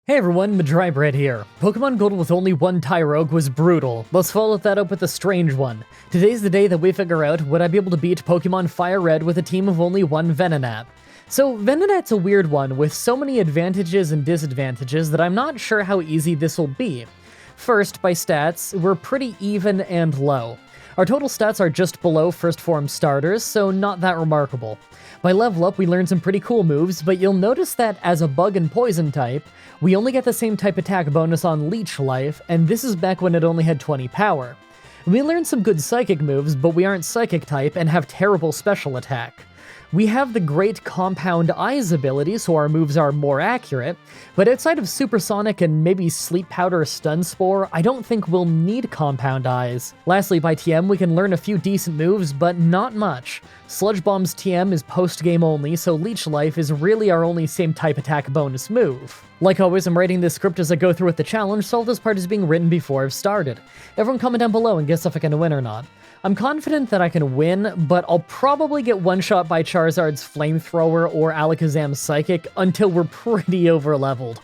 Hey everyone, Mah-Dry-Bread here. Pokemon Gold with only one Tyrogue was brutal. Let's follow that up with a strange one. Today's the day that we figure out would I be able to beat Pokemon Fire Red with a team of only one Venonat. So Venonat's a weird one with so many advantages and disadvantages that I'm not sure how easy this will be. First, by stats, we're pretty even and low. Our total stats are just below first form starters, so not that remarkable. By level up, we learn some pretty cool moves, but you'll notice that as a bug and poison type, we only get the same type attack bonus on Leech Life, and this is back when it only had 20 power. We learn some good psychic moves, but we aren't psychic type and have terrible special attack. We have the great Compound Eyes ability, so our moves are more accurate, but outside of Supersonic and maybe Sleep Powder or Stun Spore, I don't think we'll need Compound Eyes. Lastly, by TM, we can learn a few decent moves, but not much. Sludge Bomb's TM is post-game only, so Leech Life is really our only same type attack bonus move. Like always, I'm writing this script as I go through with the challenge, so all this part is being written before I've started. Everyone comment down below and guess if I can win or not. I'm confident that I can win, but I'll probably get one-shot by Charizard's Flamethrower or Alakazam's Psychic until we're pretty over-leveled.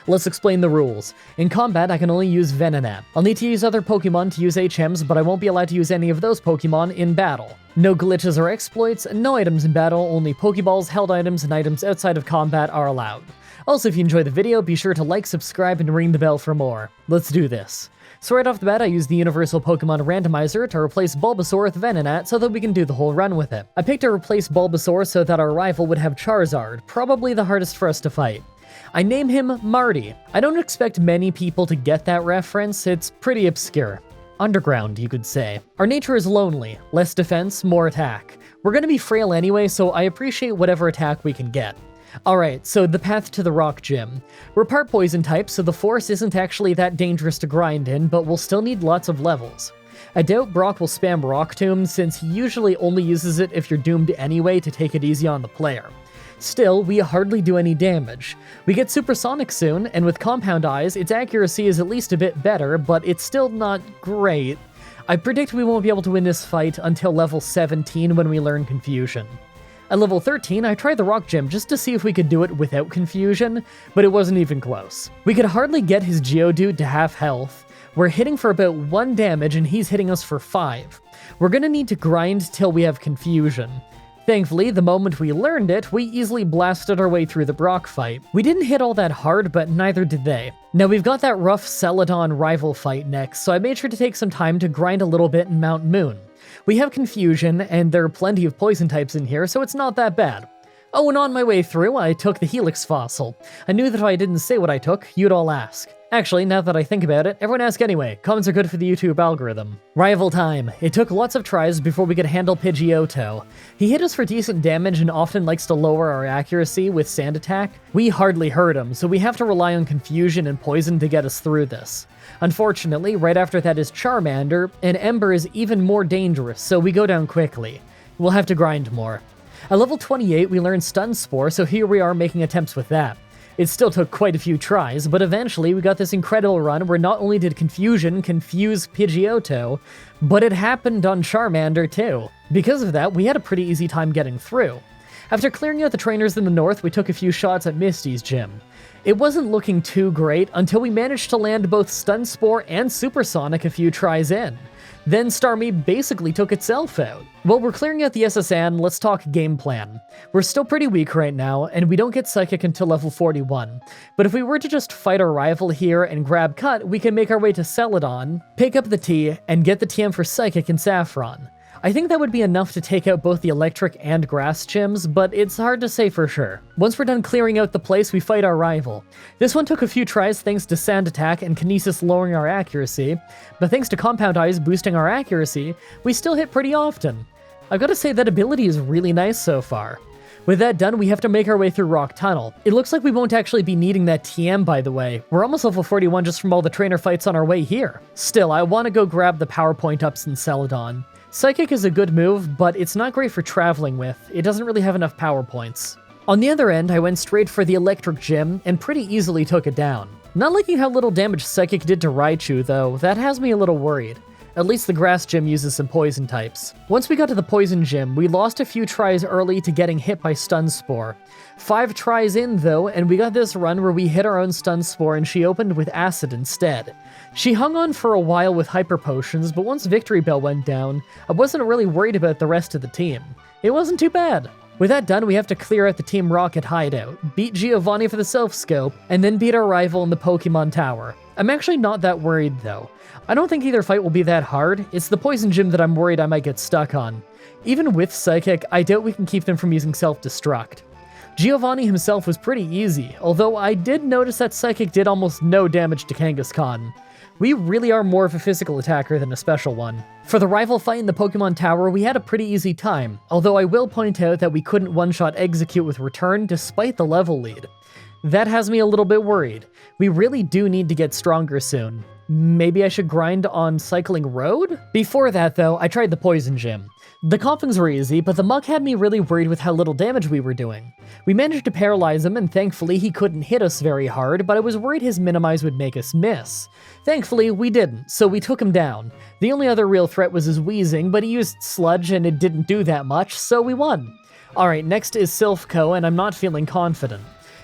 Let's explain the rules. In combat, I can only use Venonat. I'll need to use other Pokemon to use HMs, but I won't be allowed to use any of those Pokemon in battle. No glitches or exploits, no items in battle, only Pokeballs, held items, and items outside of combat are allowed. Also, if you enjoyed the video, be sure to like, subscribe, and ring the bell for more. Let's do this. So right off the bat, I used the Universal Pokemon Randomizer to replace Bulbasaur with Venonat so that we can do the whole run with it. I picked to replace Bulbasaur so that our rival would have Charizard, probably the hardest for us to fight. I name him Marty. I don't expect many people to get that reference, it's pretty obscure. Underground, you could say. Our nature is lonely, less defense, more attack. We're gonna be frail anyway, so I appreciate whatever attack we can get. Alright, so the path to the Rock Gym. We're part poison type, so the forest isn't actually that dangerous to grind in, but we'll still need lots of levels. I doubt Brock will spam Rock Tomb, since he usually only uses it if you're doomed anyway to take it easy on the player. Still, we hardly do any damage. We get Supersonic soon, and with Compound Eyes, its accuracy is at least a bit better, but it's still not great. I predict we won't be able to win this fight until level 17 when we learn Confusion. At level 13, I tried the Rock Gym just to see if we could do it without Confusion, but it wasn't even close. We could hardly get his Geodude to half health. We're hitting for about 1 damage and he's hitting us for 5. We're gonna need to grind till we have Confusion. Thankfully, the moment we learned it, we easily blasted our way through the Brock fight. We didn't hit all that hard, but neither did they. Now we've got that rough Celadon rival fight next, so I made sure to take some time to grind a little bit in Mount Moon. We have Confusion, and there are plenty of poison types in here, so it's not that bad. Oh, and on my way through, I took the Helix Fossil. I knew that if I didn't say what I took, you'd all ask. Actually, now that I think about it, everyone ask anyway. Comments are good for the YouTube algorithm. Rival time. It took lots of tries before we could handle Pidgeotto. He hit us for decent damage and often likes to lower our accuracy with Sand Attack. We hardly hurt him, so we have to rely on Confusion and Poison to get us through this. Unfortunately, right after that is Charmander, and Ember is even more dangerous, so we go down quickly. We'll have to grind more. At level 28, we learned Stun Spore, so here we are making attempts with that. It still took quite a few tries, but eventually we got this incredible run where not only did Confusion confuse Pidgeotto, but it happened on Charmander too. Because of that, we had a pretty easy time getting through. After clearing out the trainers in the north, we took a few shots at Misty's gym. It wasn't looking too great until we managed to land both Stun Spore and Supersonic a few tries in. Then Starmie basically took itself out. While we're clearing out the SS Anne, let's talk game plan. We're still pretty weak right now, and we don't get Psychic until level 41. But if we were to just fight our rival here and grab Cut, we can make our way to Celadon, pick up the T, and get the TM for Psychic and Saffron. I think that would be enough to take out both the electric and grass gyms, but it's hard to say for sure. Once we're done clearing out the place, we fight our rival. This one took a few tries thanks to Sand Attack and Kinesis lowering our accuracy, but thanks to Compound Eyes boosting our accuracy, we still hit pretty often. I've got to say that ability is really nice so far. With that done, we have to make our way through Rock Tunnel. It looks like we won't actually be needing that TM, by the way. We're almost level 41 just from all the trainer fights on our way here. Still, I want to go grab the PowerPoint ups in Celadon. Psychic is a good move, but it's not great for traveling with. It doesn't really have enough power points. On the other end, I went straight for the Electric Gym and pretty easily took it down. Not liking how little damage Psychic did to Raichu though, that has me a little worried. At least the grass gym uses some poison types. Once we got to the poison gym, we lost a few tries early to getting hit by Stun Spore. 5 tries in though, and we got this run where we hit our own Stun Spore and she opened with Acid instead. She hung on for a while with Hyper Potions, but once Victory Bell went down, I wasn't really worried about the rest of the team. It wasn't too bad. With that done, we have to clear out the Team Rocket hideout, beat Giovanni for the Silph Scope, and then beat our rival in the Pokemon Tower. I'm actually not that worried though. I don't think either fight will be that hard, it's the Poison Gym that I'm worried I might get stuck on. Even with Psychic, I doubt we can keep them from using Self-Destruct. Giovanni himself was pretty easy, although I did notice that Psychic did almost no damage to Kangaskhan. We really are more of a physical attacker than a special one. For the rival fight in the Pokemon Tower, we had a pretty easy time, although I will point out that we couldn't one-shot Execute with Return despite the level lead. That has me a little bit worried. We really do need to get stronger soon. Maybe I should grind on Cycling Road? Before that though, I tried the Poison Gym. The Koffings were easy, but the Muk had me really worried with how little damage we were doing. We managed to paralyze him, and thankfully he couldn't hit us very hard, but I was worried his Minimize would make us miss. Thankfully, we didn't, so we took him down. The only other real threat was his Wheezing, but he used Sludge and it didn't do that much, so we won. Alright, next is Silph Co, and I'm not feeling confident.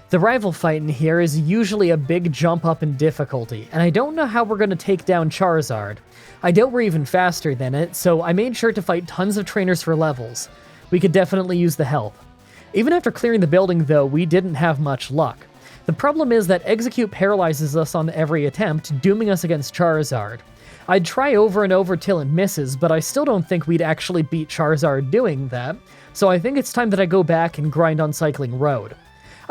The rival fight in here is usually a big jump up in difficulty, and I don't know how we're going to take down Charizard. I doubt we're even faster than it, so I made sure to fight tons of trainers for levels. We could definitely use the help. Even after clearing the building though, we didn't have much luck. The problem is that Execute paralyzes us on every attempt, dooming us against Charizard. I'd try over and over till it misses, but I still don't think we'd actually beat Charizard doing that, so I think it's time that I go back and grind on Cycling Road.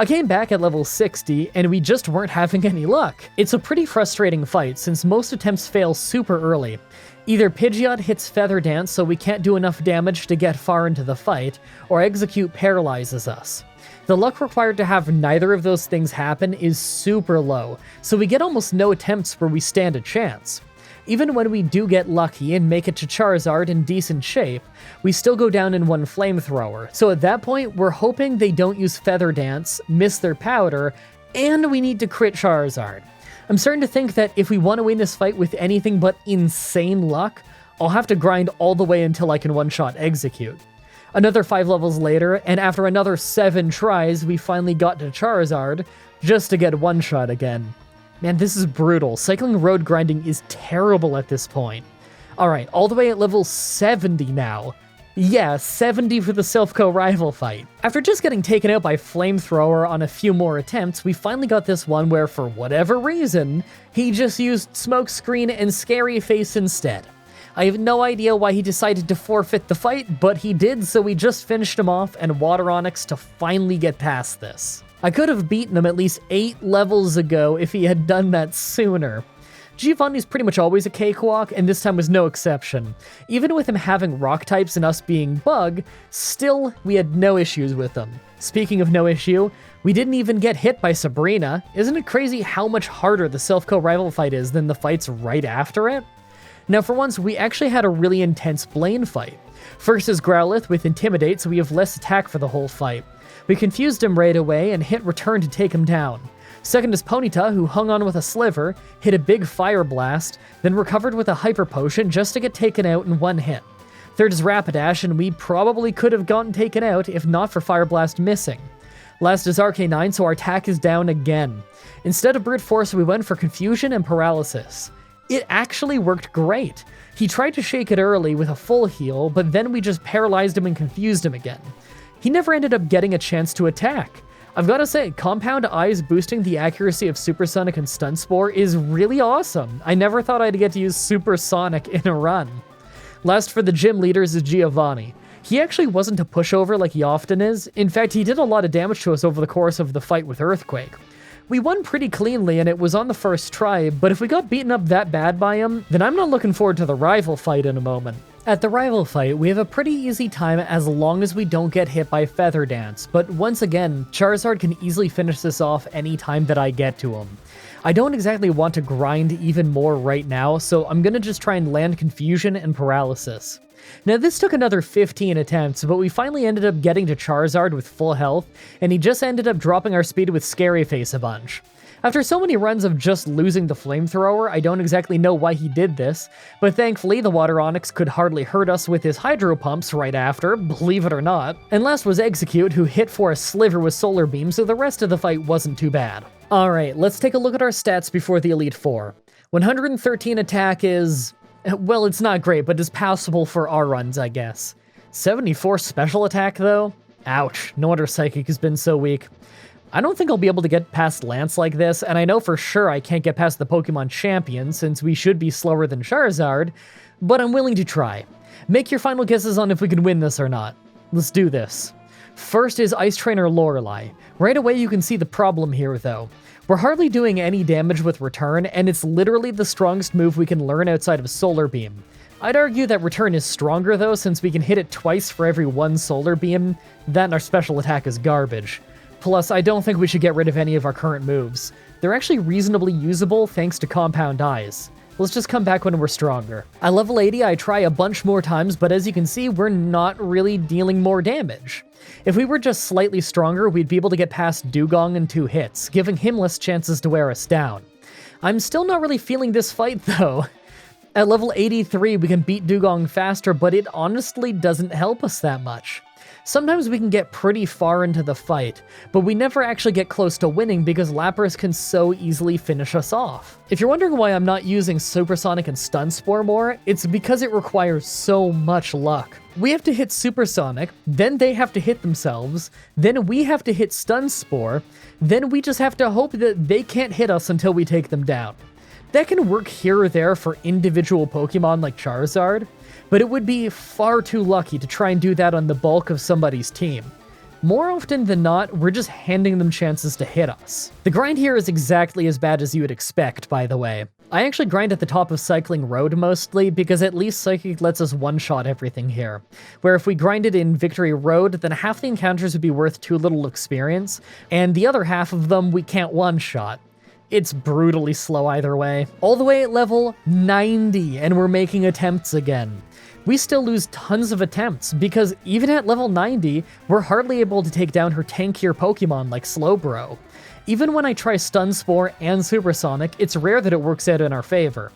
I came back at level 60, and we just weren't having any luck. It's a pretty frustrating fight, since most attempts fail super early. Either Pidgeot hits Feather Dance so we can't do enough damage to get far into the fight, or Execute paralyzes us. The luck required to have neither of those things happen is super low, so we get almost no attempts where we stand a chance. Even when we do get lucky and make it to Charizard in decent shape, we still go down in one Flamethrower, so at that point we're hoping they don't use Feather Dance, miss their powder, and we need to crit Charizard. I'm starting to think that if we want to win this fight with anything but insane luck, I'll have to grind all the way until I can one-shot Execute. Another 5 levels later, and after another 7 tries, we finally got to Charizard, just to get one-shot again. Man, this is brutal. Cycling Road grinding is terrible at this point. Alright, all the way at level 70 now. Yeah, 70 for the Silph Co rival fight. After just getting taken out by Flamethrower on a few more attempts, we finally got this one where, for whatever reason, he just used Smokescreen and Scary Face instead. I have no idea why he decided to forfeit the fight, but he did, so we just finished him off and Water Onix to finally get past this. I could have beaten him at least 8 levels ago if he had done that sooner. Giovanni's pretty much always a cakewalk, and this time was no exception. Even with him having rock types and us being bug, still, we had no issues with him. Speaking of no issue, we didn't even get hit by Sabrina. Isn't it crazy how much harder the Silph Co rival fight is than the fights right after it? Now for once, we actually had a really intense Blaine fight. First is Growlithe with Intimidate, so we have less attack for the whole fight. We confused him right away and hit Return to take him down. Second is Ponyta, who hung on with a Sliver, hit a big Fire Blast, then recovered with a Hyper Potion just to get taken out in one hit. Third is Rapidash, and we probably could have gotten taken out if not for Fire Blast missing. Last is Arcanine, so our attack is down again. Instead of Brute Force, we went for Confusion and Paralysis. It actually worked great. He tried to shake it early with a full heal, but then we just paralyzed him and confused him again. He never ended up getting a chance to attack. I've gotta say, Compound Eyes boosting the accuracy of Supersonic and Stun Spore is really awesome. I never thought I'd get to use Supersonic in a run. Last for the gym leaders is Giovanni. He actually wasn't a pushover like he often is. In fact, he did a lot of damage to us over the course of the fight with Earthquake. We won pretty cleanly and it was on the first try, but if we got beaten up that bad by him, then I'm not looking forward to the rival fight in a moment. At the rival fight, we have a pretty easy time as long as we don't get hit by Feather Dance, but once again, Charizard can easily finish this off any time that I get to him. I don't exactly want to grind even more right now, so I'm gonna just try and land Confusion and Paralysis. Now this took another 15 attempts, but we finally ended up getting to Charizard with full health, and he just ended up dropping our speed with Scary Face a bunch. After so many runs of just losing the flamethrower, I don't exactly know why he did this, but thankfully the Water Onyx could hardly hurt us with his hydro pumps right after, believe it or not. And last was Execute, who hit for a sliver with Solar Beam, so the rest of the fight wasn't too bad. Alright, let's take a look at our stats before the Elite Four. 113 attack is... well, it's not great, but is passable for our runs, I guess. 74 special attack, though? Ouch, no wonder Psychic has been so weak. I don't think I'll be able to get past Lance like this, and I know for sure I can't get past the Pokemon Champion, since we should be slower than Charizard, but I'm willing to try. Make your final guesses on if we can win this or not. Let's do this. First is Ice Trainer Lorelei. Right away you can see the problem here, though. We're hardly doing any damage with Return, and it's literally the strongest move we can learn outside of Solar Beam. I'd argue that Return is stronger, though, since we can hit it twice for every one Solar Beam. That and our special attack is garbage. Plus, I don't think we should get rid of any of our current moves. They're actually reasonably usable thanks to Compound Eyes. Let's just come back when we're stronger. At level 80, I try a bunch more times, but as you can see, we're not really dealing more damage. If we were just slightly stronger, we'd be able to get past Dugong in 2 hits, giving him less chances to wear us down. I'm still not really feeling this fight, though. At level 83, we can beat Dugong faster, but it honestly doesn't help us that much. Sometimes we can get pretty far into the fight, but we never actually get close to winning because Lapras can so easily finish us off. If you're wondering why I'm not using Supersonic and Stun Spore more, it's because it requires so much luck. We have to hit Supersonic, then they have to hit themselves, then we have to hit Stun Spore, then we just have to hope that they can't hit us until we take them down. That can work here or there for individual Pokemon like Charizard, but it would be far too lucky to try and do that on the bulk of somebody's team. More often than not, we're just handing them chances to hit us. The grind here is exactly as bad as you would expect, by the way. I actually grind at the top of Cycling Road mostly, because at least Psychic lets us one-shot everything here. Where if we grinded in Victory Road, then half the encounters would be worth too little experience, and the other half of them we can't one-shot. It's brutally slow either way. All the way at level 90, and we're making attempts again. We still lose tons of attempts, because even at level 90, we're hardly able to take down her tankier Pokemon like Slowbro. Even when I try Stun Spore and Supersonic, it's rare that it works out in our favor.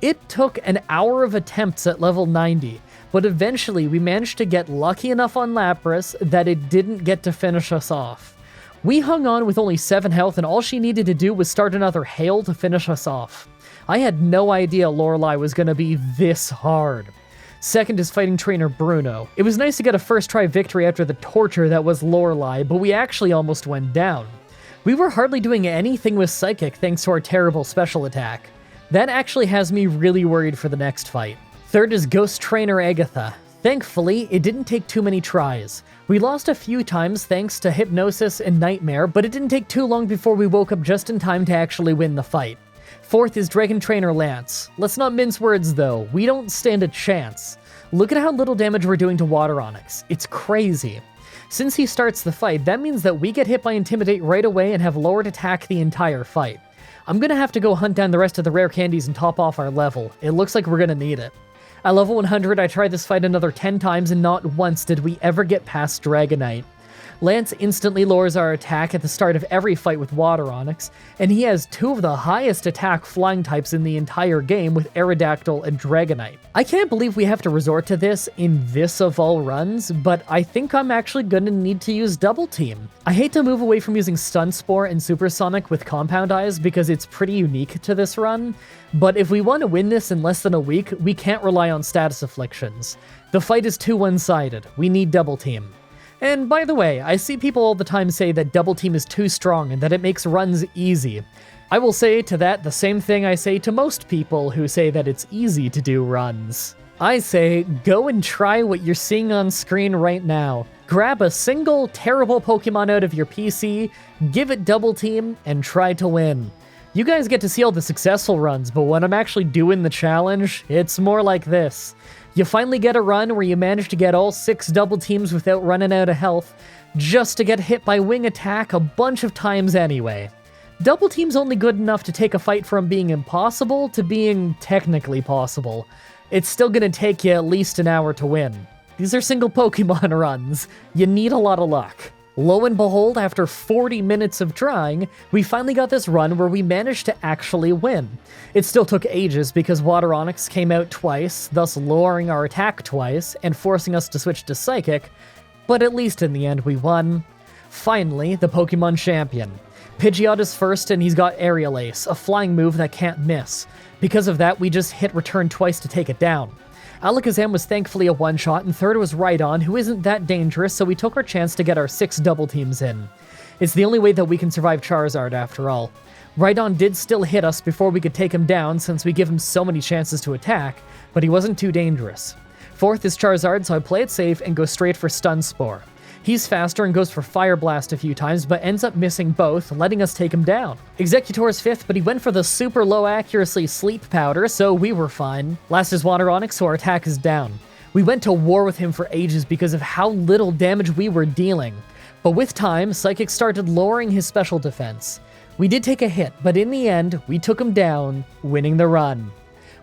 It took an hour of attempts at level 90, but eventually we managed to get lucky enough on Lapras that it didn't get to finish us off. We hung on with only 7 health, and all she needed to do was start another hail to finish us off. I had no idea Lorelei was going to be this hard. Second is Fighting Trainer Bruno. It was nice to get a first try victory after the torture that was Lorelei, but we actually almost went down. We were hardly doing anything with Psychic thanks to our terrible special attack. That actually has me really worried for the next fight. Third is Ghost Trainer Agatha. Thankfully, it didn't take too many tries. We lost a few times thanks to Hypnosis and Nightmare, but it didn't take too long before we woke up just in time to actually win the fight. Fourth is Dragon Trainer Lance. Let's not mince words though, we don't stand a chance. Look at how little damage we're doing to Water Onyx. It's crazy. Since he starts the fight, that means that we get hit by Intimidate right away and have lowered attack the entire fight. I'm gonna have to go hunt down the rest of the rare candies and top off our level. It looks like we're gonna need it. At level 100, I tried this fight another 10 times, and not once did we ever get past Dragonite. Lance instantly lowers our attack at the start of every fight with Water Onyx, and he has 2 of the highest attack flying types in the entire game with Aerodactyl and Dragonite. I can't believe we have to resort to this in this of all runs, but I think I'm actually gonna need to use Double Team. I hate to move away from using Stun Spore and Supersonic with Compound Eyes because it's pretty unique to this run, but if we want to win this in less than a week, we can't rely on status afflictions. The fight is too one-sided. We need Double Team. And by the way, I see people all the time say that Double Team is too strong and that it makes runs easy. I will say to that the same thing I say to most people who say that it's easy to do runs. I say, go and try what you're seeing on screen right now. Grab a single terrible Pokemon out of your PC, give it Double Team, and try to win. You guys get to see all the successful runs, but when I'm actually doing the challenge, it's more like this. You finally get a run where you manage to get all 6 Double Teams without running out of health, just to get hit by Wing Attack a bunch of times anyway. Double Team's only good enough to take a fight from being impossible to being technically possible. It's still gonna take you at least an hour to win. These are single Pokemon runs. You need a lot of luck. Lo and behold, after 40 minutes of trying, we finally got this run where we managed to actually win. It still took ages because Water Onyx came out twice, thus lowering our attack twice and forcing us to switch to Psychic, but at least in the end we won. Finally, the Pokemon champion. Pidgeot is first and he's got Aerial Ace, a flying move that can't miss. Because of that, we just hit return twice to take it down. Alakazam was thankfully a one-shot, and third was Rhydon, who isn't that dangerous, so we took our chance to get our 6 double teams in. It's the only way that we can survive Charizard after all. Rhydon did still hit us before we could take him down since we give him so many chances to attack, but he wasn't too dangerous. Fourth is Charizard, so I play it safe and go straight for Stun Spore. He's faster and goes for Fire Blast a few times, but ends up missing both, letting us take him down. Executor is 5th, but he went for the super low accuracy Sleep Powder, so we were fine. Last is Water Onyx, so our attack is down. We went to war with him for ages because of how little damage we were dealing. But with time, Psychic started lowering his special defense. We did take a hit, but in the end, we took him down, winning the run.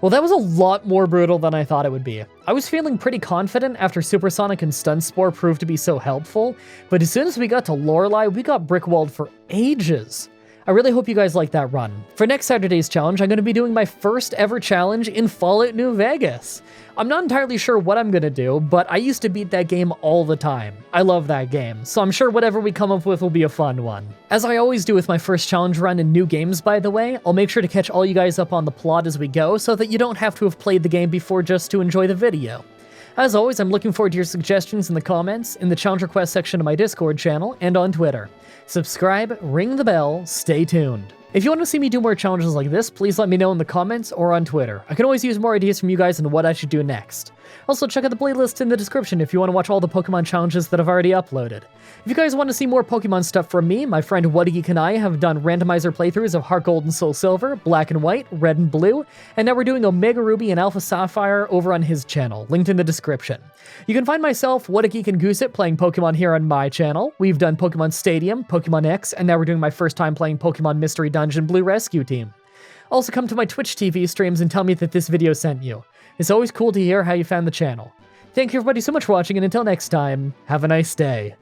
Well, that was a lot more brutal than I thought it would be. I was feeling pretty confident after Supersonic and Stun Spore proved to be so helpful, but as soon as we got to Lorelei, we got brickwalled for ages. I really hope you guys like that run. For next Saturday's challenge, I'm going to be doing my first ever challenge in Fallout New Vegas. I'm not entirely sure what I'm going to do, but I used to beat that game all the time. I love that game, so I'm sure whatever we come up with will be a fun one. As I always do with my first challenge run in new games, by the way, I'll make sure to catch all you guys up on the plot as we go so that you don't have to have played the game before just to enjoy the video. As always, I'm looking forward to your suggestions in the comments, in the challenge request section of my Discord channel, and on Twitter. Subscribe, ring the bell, stay tuned. If you want to see me do more challenges like this, please let me know in the comments or on Twitter. I can always use more ideas from you guys on what I should do next. Also, check out the playlist in the description if you want to watch all the Pokemon challenges that I've already uploaded. If you guys want to see more Pokemon stuff from me, my friend Whatageek and I have done randomizer playthroughs of Heart Gold and Soul Silver, Black and White, Red and Blue, and now we're doing Omega Ruby and Alpha Sapphire over on his channel, linked in the description. You can find myself, Whatageek and Gooseit playing Pokemon here on my channel. We've done Pokemon Stadium, Pokemon X, and now we're doing my first time playing Pokemon Mystery Dungeon Blue Rescue Team. Also come to my Twitch TV streams and tell me that this video sent you. It's always cool to hear how you found the channk. Thank you everybody so much for watching, and until next time, have a nice day.